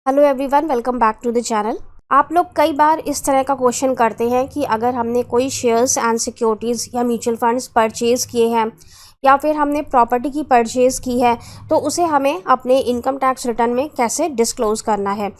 Hello everyone, welcome back to the channel. आप लोग कई बार इस तरह का क्वेश्चन करते हैं कि अगर हमने कोई शेयर्स एंड सिक्योरिटीज़ या म्यूचुअल फंड्स परचेज़ किए हैं या फिर हमने प्रॉपर्टी की परचेज़ की है तो उसे हमें अपने इनकम टैक्स रिटर्न में कैसे डिस्क्लोज़ करना है।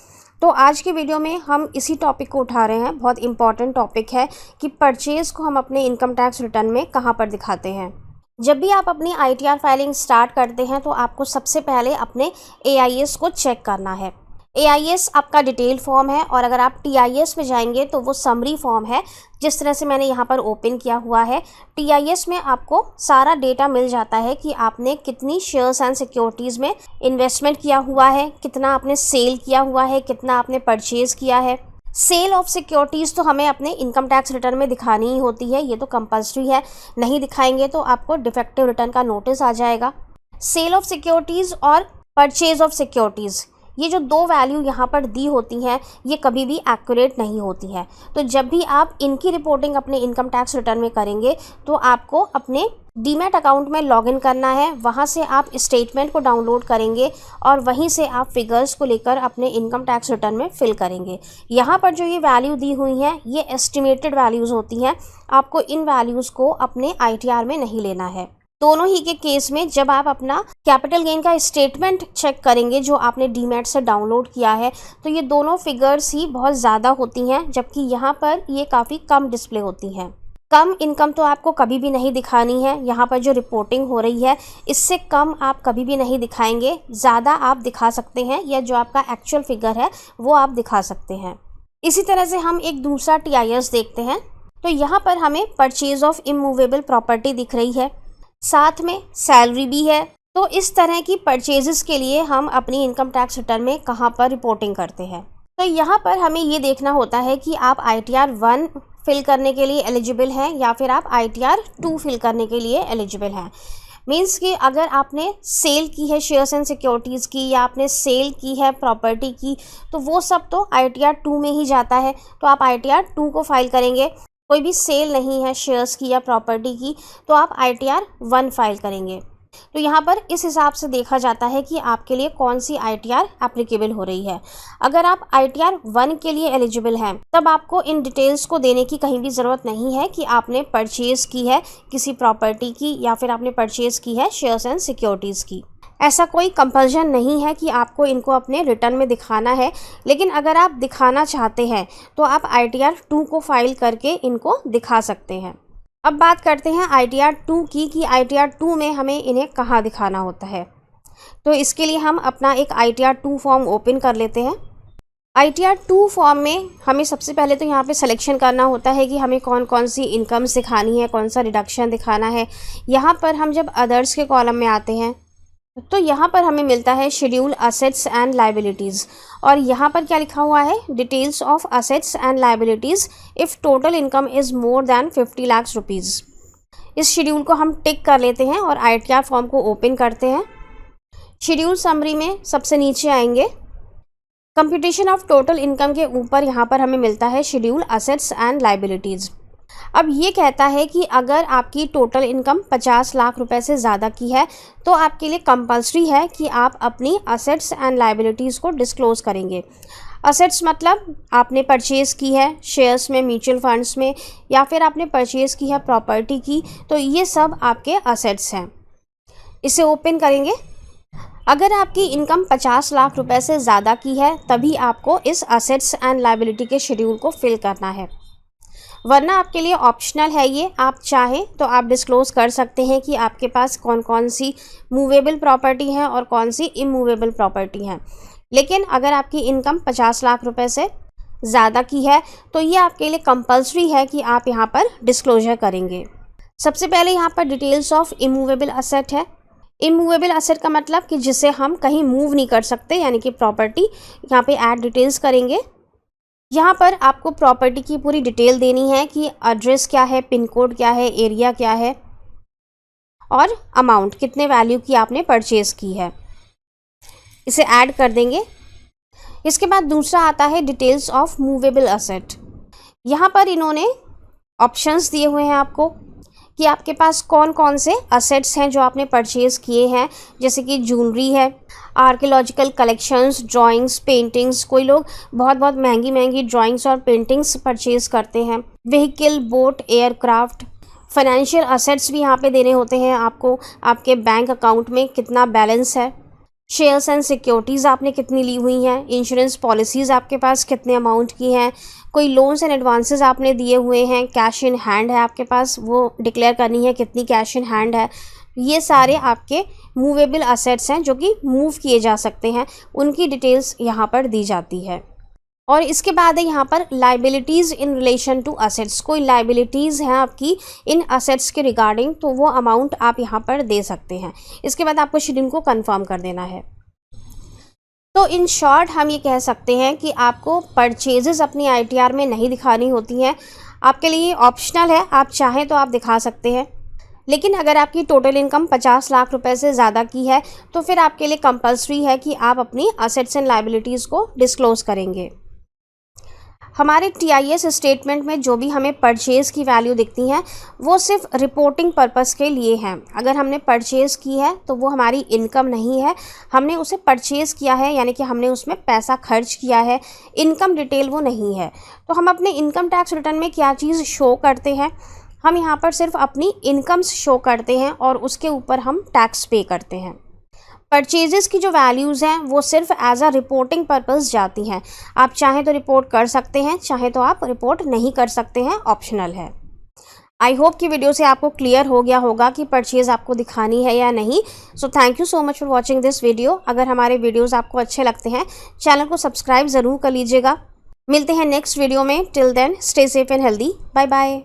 तो आज की वीडियो में हम इसी टॉपिक को उठा रहे हैं। बहुत इंपॉर्टेंट टॉपिक है कि परचेज़ को हम अपने इनकम टैक्स रिटर्न में कहाँ पर दिखाते हैं। जब भी आप अपनी ITR फाइलिंग स्टार्ट करते हैं तो आपको सबसे पहले अपने AIS को चेक करना है। AIS आपका डिटेल फॉर्म है और अगर आप TIS में जाएंगे तो वो समरी फॉर्म है। जिस तरह से मैंने यहाँ पर ओपन किया हुआ है, TIS में आपको सारा डेटा मिल जाता है कि आपने कितनी शेयर्स एंड सिक्योरिटीज़ में इन्वेस्टमेंट किया हुआ है, कितना आपने सेल किया हुआ है, कितना आपने परचेज़ किया है। सेल ऑफ सिक्योरिटीज़ तो हमें अपने इनकम टैक्स रिटर्न में दिखानी ही होती है, ये तो कंपल्सरी है। नहीं दिखाएंगे तो आपको डिफेक्टिव रिटर्न का नोटिस आ जाएगा। सेल ऑफ सिक्योरिटीज़ और परचेज ऑफ सिक्योरिटीज़, ये जो दो वैल्यू यहाँ पर दी होती हैं ये कभी भी एक्यूरेट नहीं होती है। तो जब भी आप इनकी रिपोर्टिंग अपने इनकम टैक्स रिटर्न में करेंगे तो आपको अपने डीमैट अकाउंट में लॉगिन करना है। वहाँ से आप स्टेटमेंट को डाउनलोड करेंगे और वहीं से आप फिगर्स को लेकर अपने इनकम टैक्स रिटर्न में फिल करेंगे। यहाँ पर जो ये वैल्यू दी हुई हैं ये एस्टिमेटेड वैल्यूज़ होती हैं। आपको इन वैल्यूज़ को अपने ITR में नहीं लेना है। दोनों ही के केस में जब आप अपना कैपिटल गेन का स्टेटमेंट चेक करेंगे जो आपने डीमैट से डाउनलोड किया है तो ये दोनों फिगर्स ही बहुत ज़्यादा होती हैं, जबकि यहाँ पर ये काफ़ी कम डिस्प्ले होती हैं। कम इनकम तो आपको कभी भी नहीं दिखानी है। यहाँ पर जो रिपोर्टिंग हो रही है इससे कम आप कभी भी नहीं दिखाएंगे। ज़्यादा आप दिखा सकते हैं या जो आपका एक्चुअल फिगर है वो आप दिखा सकते हैं। इसी तरह से हम एक दूसरा TIS देखते हैं। तो यहाँ पर हमें परचेज ऑफ इमूवेबल प्रॉपर्टी दिख रही है, साथ में सैलरी भी है। तो इस तरह की परचेजेस के लिए हम अपनी इनकम टैक्स रिटर्न में कहाँ पर रिपोर्टिंग करते हैं। तो यहाँ पर हमें ये देखना होता है कि आप ITR 1 फिल करने के लिए एलिजिबल हैं या फिर आप ITR 2 फिल करने के लिए एलिजिबल हैं। मीन्स कि अगर आपने सेल की है शेयर्स एंड सिक्योरिटीज़ की या आपने सेल की है प्रॉपर्टी की तो वो सब तो ITR 2 में ही जाता है। तो आप ITR 2 को फाइल करेंगे। कोई भी सेल नहीं है शेयर्स की या प्रॉपर्टी की तो आप ITR 1 फाइल करेंगे। तो यहाँ पर इस हिसाब से देखा जाता है कि आपके लिए कौन सी ITR एप्लीकेबल हो रही है। अगर आप ITR 1 के लिए एलिजिबल हैं तब आपको इन डिटेल्स को देने की कहीं भी ज़रूरत नहीं है कि आपने परचेज़ की है किसी प्रॉपर्टी की या फिर आपने परचेज़ की है शेयर्स एंड सिक्योरिटीज़ की। ऐसा कोई कंपल्शन नहीं है कि आपको इनको अपने रिटर्न में दिखाना है, लेकिन अगर आप दिखाना चाहते हैं तो आप ITR 2 को फाइल करके इनको दिखा सकते हैं। अब बात करते हैं ITR 2 की कि ITR 2 में हमें इन्हें कहाँ दिखाना होता है। तो इसके लिए हम अपना एक ITR 2 फॉर्म ओपन कर लेते हैं। ITR 2 फॉर्म में हमें सबसे पहले तो यहाँ पे सिलेक्शन करना होता है कि हमें कौन कौन सी इनकम्स दिखानी है, कौन सा रिडक्शन दिखाना है। यहाँ पर हम जब अदर्स के कॉलम में आते हैं तो यहाँ पर हमें मिलता है शेड्यूल असेट्स एंड लायबिलिटीज़ और यहाँ पर क्या लिखा हुआ है, details of assets and liabilities if total income is more than 50 lakh rupees. इस शेड्यूल को हम टिक कर लेते हैं और ITR फॉर्म को ओपन करते हैं। शेड्यूल समरी में सबसे नीचे आएंगे, कंप्यूटेशन ऑफ टोटल इनकम के ऊपर यहाँ पर हमें मिलता है शेड्यूल असेट्स एंड लायबिलिटीज़। अब ये कहता है कि अगर आपकी टोटल इनकम 50 लाख रुपए से ज़्यादा की है तो आपके लिए कंपल्सरी है कि आप अपनी असेट्स एंड लायबिलिटीज़ को डिस्क्लोज़ करेंगे। असेट्स मतलब आपने परचेज़ की है शेयर्स में, म्यूचुअल फंड्स में या फिर आपने परचेज़ की है प्रॉपर्टी की, तो ये सब आपके असेट्स हैं। इसे ओपन करेंगे। अगर आपकी इनकम 50 लाख रुपए से ज़्यादा की है तभी आपको इस असेट्स एंड लायबिलिटी के शेड्यूल को फिल करना है, वरना आपके लिए ऑप्शनल है ये। आप चाहें तो आप डिस्क्लोज़ कर सकते हैं कि आपके पास कौन कौन सी मूवेबल प्रॉपर्टी हैं और कौन सी इमूवेबल प्रॉपर्टी हैं। लेकिन अगर आपकी इनकम 50 लाख रुपए से ज़्यादा की है तो ये आपके लिए कंपल्सरी है कि आप यहाँ पर डिस्क्लोजर करेंगे। सबसे पहले यहाँ पर डिटेल्स ऑफ इमूवेबल असेट है। इमूवेबल असेट का मतलब कि जिसे हम कहीं मूव नहीं कर सकते, यानी कि प्रॉपर्टी। यहाँ पे ऐड डिटेल्स करेंगे। यहाँ पर आपको प्रॉपर्टी की पूरी डिटेल देनी है कि एड्रेस क्या है, पिन कोड क्या है, एरिया क्या है और अमाउंट कितने वैल्यू की आपने परचेज़ की है। इसे ऐड कर देंगे। इसके बाद दूसरा आता है डिटेल्स ऑफ मूवेबल असेट। यहाँ पर इन्होंने ऑप्शंस दिए हुए हैं आपको कि आपके पास कौन कौन से असेट्स हैं जो आपने परचेज़ किए हैं, जैसे कि ज्वेलरी है, आर्कियोलॉजिकल कलेक्शंस, ड्राइंग्स, पेंटिंग्स। कोई लोग बहुत बहुत महंगी महंगी ड्राइंग्स और पेंटिंग्स परचेज़ करते हैं। Vehicle, boat, aircraft. Financial assets भी यहाँ पे देने होते हैं आपको, आपके बैंक अकाउंट में कितना बैलेंस है। शेयर्स एंड सिक्योरिटीज़ आपने कितनी ली हुई हैं। इंश्योरेंस पॉलिसीज़ आपके पास कितने अमाउंट की हैं। कोई लोन्स एंड एडवांसेस आपने दिए हुए हैं। कैश इन हैंड है आपके पास, वो डिक्लेयर करनी है कितनी कैश इन हैंड है। ये सारे आपके मूवेबल असेट्स हैं जो कि मूव किए जा सकते हैं, उनकी डिटेल्स यहाँ पर दी जाती है। और इसके बाद है यहाँ पर liabilities in relation to assets. कोई लाइबिलिटीज़ हैं आपकी इन असेट्स के रिगार्डिंग, तो वो अमाउंट आप यहाँ पर दे सकते हैं। इसके बाद आपको शेड्यूल को कंफर्म कर देना है। तो इन शॉर्ट हम ये कह सकते हैं कि आपको परचेजेस अपनी आईटीआर में नहीं दिखानी होती हैं। आपके लिए ऑप्शनल है, आप चाहें तो आप दिखा सकते हैं, लेकिन अगर आपकी टोटल इनकम 50 लाख रुपए से ज़्यादा की है तो फिर आपके लिए कंपल्सरी है कि आप अपनी असेट्स एंड लाइबिलिटीज़ को डिस्क्लोज़ करेंगे। हमारे टीआईएस स्टेटमेंट में जो भी हमें परचेज़ की वैल्यू दिखती हैं वो सिर्फ रिपोर्टिंग पर्पस के लिए हैं। अगर हमने परचेज़ की है तो वो हमारी इनकम नहीं है, हमने उसे परचेज़ किया है यानी कि हमने उसमें पैसा खर्च किया है, इनकम डिटेल वो नहीं है। तो हम अपने इनकम टैक्स रिटर्न में क्या चीज़ शो करते हैं, हम यहाँ पर सिर्फ अपनी इनकम्स शो करते हैं और उसके ऊपर हम टैक्स पे करते हैं। परचेजेस की जो वैल्यूज़ हैं वो सिर्फ एज अ रिपोर्टिंग पर्पस जाती हैं। आप चाहें तो रिपोर्ट कर सकते हैं, चाहें तो आप रिपोर्ट नहीं कर सकते हैं, ऑप्शनल है। आई होप कि वीडियो से आपको क्लियर हो गया होगा कि परचेज़ आपको दिखानी है या नहीं। So thank you so much for watching this video. अगर हमारे वीडियोज़ आपको अच्छे लगते हैं चैनल को सब्सक्राइब ज़रूर कर लीजिएगा। मिलते हैं नेक्स्ट वीडियो में। Till then stay safe and healthy. Bye bye.